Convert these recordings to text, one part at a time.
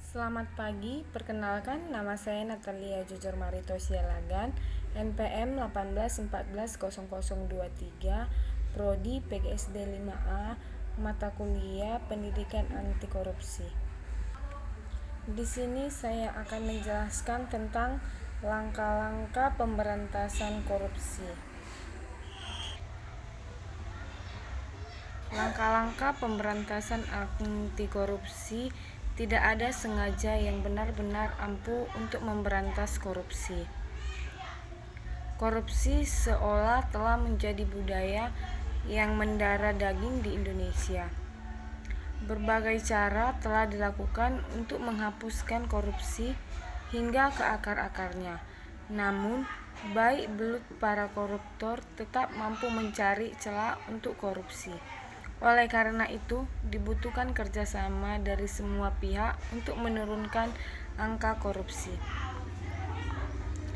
Selamat pagi, perkenalkan nama saya Natalia Jujur Marito Sialagan, NPM 18140023, Prodi PGSD 5A, mata kuliah Pendidikan Anti Korupsi. Di sini saya akan menjelaskan tentang langkah-langkah pemberantasan korupsi. Langkah-langkah pemberantasan anti korupsi tidak ada sengaja yang benar-benar ampuh untuk memberantas korupsi. Korupsi seolah telah menjadi budaya yang mendarah daging di Indonesia. Berbagai cara telah dilakukan untuk menghapuskan korupsi hingga ke akar-akarnya. Namun, baik belut para koruptor tetap mampu mencari celah untuk korupsi. Oleh karena itu, dibutuhkan kerjasama dari semua pihak untuk menurunkan angka korupsi.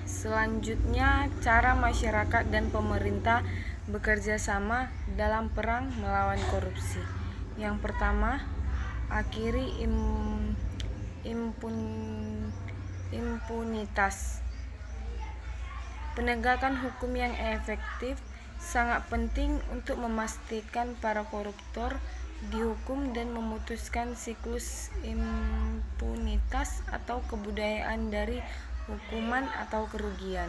Selanjutnya, cara masyarakat dan pemerintah bekerja sama dalam perang melawan korupsi. Yang pertama, akhiri impunitas. Penegakan hukum yang efektif sangat penting untuk memastikan para koruptor dihukum dan memutuskan siklus impunitas atau kebudayaan dari hukuman atau kerugian.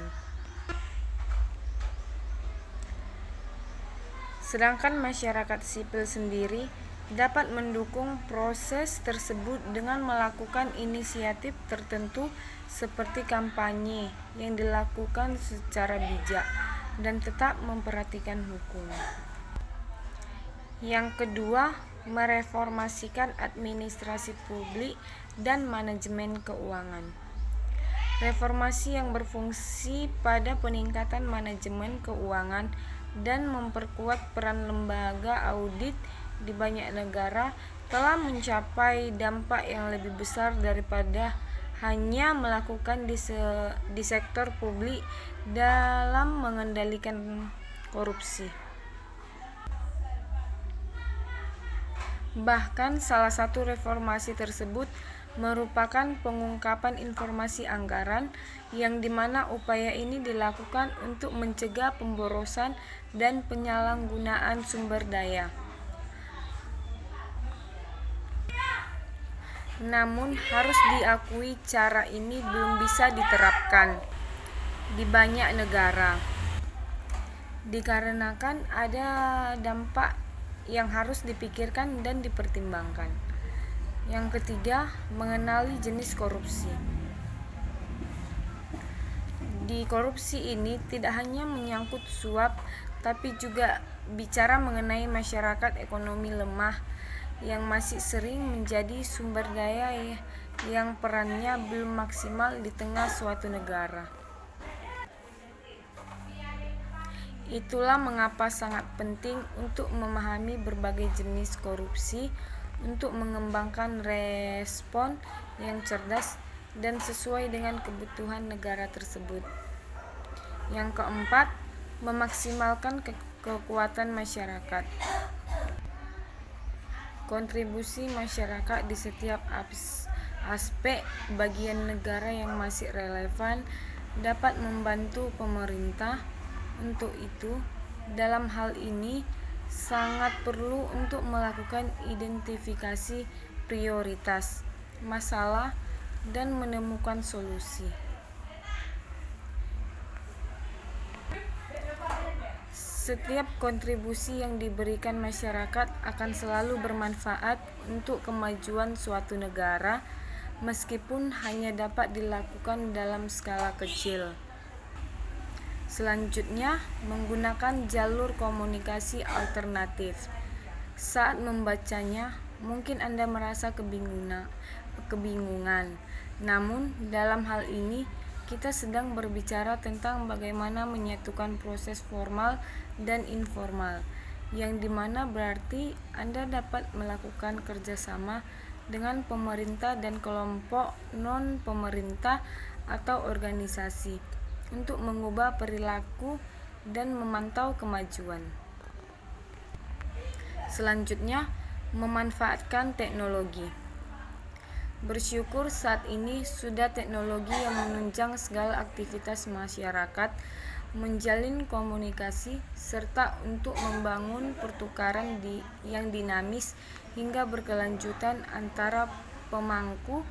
Sedangkan masyarakat sipil sendiri dapat mendukung proses tersebut dengan melakukan inisiatif tertentu seperti kampanye yang dilakukan secara bijak dan tetap memperhatikan hukum. Yang kedua, mereformasikan administrasi publik dan manajemen keuangan. Reformasi yang berfungsi pada peningkatan manajemen keuangan dan memperkuat peran lembaga audit di banyak negara telah mencapai dampak yang lebih besar daripada hanya melakukan di sektor publik dalam mengendalikan korupsi. Bahkan salah satu reformasi tersebut merupakan pengungkapan informasi anggaran yang dimana upaya ini dilakukan untuk mencegah pemborosan dan penyalahgunaan sumber daya. Namun harus diakui cara ini belum bisa diterapkan di banyak negara dikarenakan ada dampak yang harus dipikirkan dan dipertimbangkan. Yang ketiga, mengenali jenis korupsi. Di korupsi ini tidak hanya menyangkut suap, tapi juga bicara mengenai masyarakat ekonomi lemah yang masih sering menjadi sumber daya yang perannya belum maksimal di tengah suatu negara. Itulah mengapa sangat penting untuk memahami berbagai jenis korupsi untuk mengembangkan respon yang cerdas dan sesuai dengan kebutuhan negara tersebut. Yang keempat, memaksimalkan kekuatan masyarakat. Kontribusi masyarakat di setiap aspek bagian negara yang masih relevan dapat membantu pemerintah. Untuk itu, dalam hal ini sangat perlu untuk melakukan identifikasi prioritas, masalah, dan menemukan solusi. Setiap kontribusi yang diberikan masyarakat akan selalu bermanfaat untuk kemajuan suatu negara, meskipun hanya dapat dilakukan dalam skala kecil. Selanjutnya, menggunakan jalur komunikasi alternatif. Saat membacanya, mungkin Anda merasa kebingungan. Namun, dalam hal ini, kita sedang berbicara tentang bagaimana menyatukan proses formal dan informal, yang dimana berarti Anda dapat melakukan kerjasama dengan pemerintah dan kelompok non-pemerintah atau organisasi untuk mengubah perilaku dan memantau kemajuan. Selanjutnya, memanfaatkan teknologi. Bersyukur saat ini sudah teknologi yang menunjang segala aktivitas masyarakat, menjalin komunikasi, serta untuk membangun pertukaran yang dinamis hingga berkelanjutan antara pemangku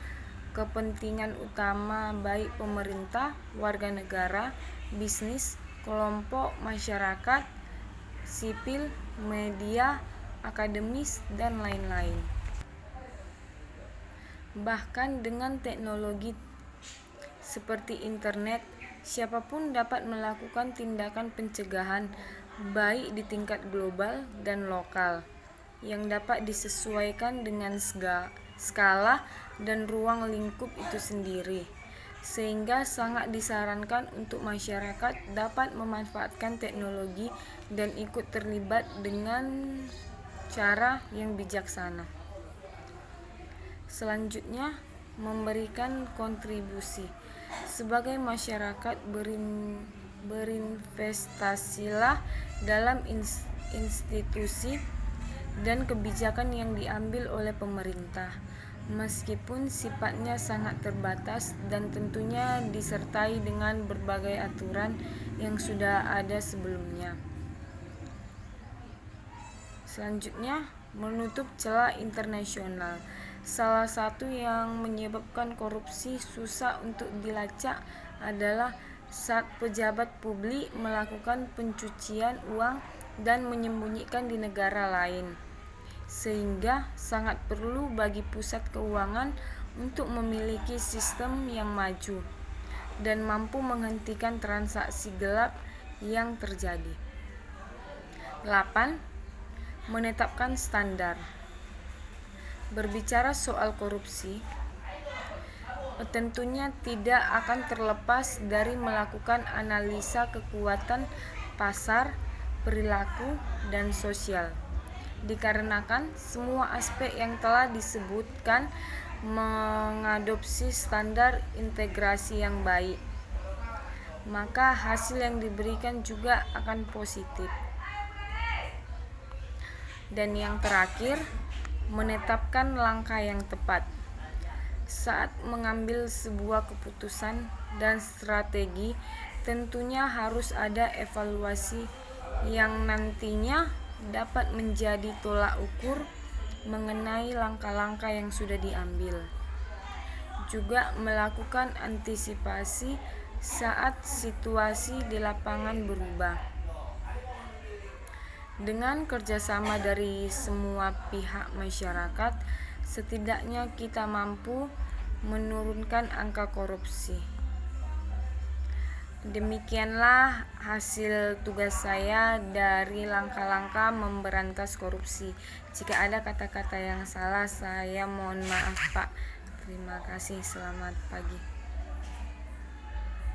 kepentingan utama baik pemerintah, warga negara, bisnis, kelompok masyarakat, sipil, media, akademis, dan lain-lain. Bahkan dengan teknologi seperti internet, siapapun dapat melakukan tindakan pencegahan baik di tingkat global dan lokal yang dapat disesuaikan dengan skala dan ruang lingkup itu sendiri, sehingga sangat disarankan untuk masyarakat dapat memanfaatkan teknologi dan ikut terlibat dengan cara yang bijaksana. Selanjutnya, memberikan kontribusi. Sebagai masyarakat, berinvestasilah dalam institusi dan kebijakan yang diambil oleh pemerintah, meskipun sifatnya sangat terbatas dan tentunya disertai dengan berbagai aturan yang sudah ada sebelumnya. Selanjutnya, menutup celah internasional. Salah satu yang menyebabkan korupsi susah untuk dilacak adalah saat pejabat publik melakukan pencucian uang dan menyembunyikan di negara lain, sehingga sangat perlu bagi pusat keuangan untuk memiliki sistem yang maju dan mampu menghentikan transaksi gelap yang terjadi. 8. Menetapkan standar. Berbicara soal korupsi, tentunya tidak akan terlepas dari melakukan analisa kekuatan pasar, perilaku, dan sosial. Dikarenakan semua aspek yang telah disebutkan mengadopsi standar integrasi yang baik, maka hasil yang diberikan juga akan positif. Dan yang terakhir, menetapkan langkah yang tepat. Saat mengambil sebuah keputusan dan strategi, tentunya harus ada evaluasi yang nantinya dapat menjadi tolak ukur mengenai langkah-langkah yang sudah diambil. Juga melakukan antisipasi saat situasi di lapangan berubah. Dengan kerjasama dari semua pihak masyarakat, setidaknya kita mampu menurunkan angka korupsi. Demikianlah hasil tugas saya dari langkah-langkah memberantas korupsi. Jika ada kata-kata yang salah, saya mohon maaf, Pak. Terima kasih. Selamat pagi.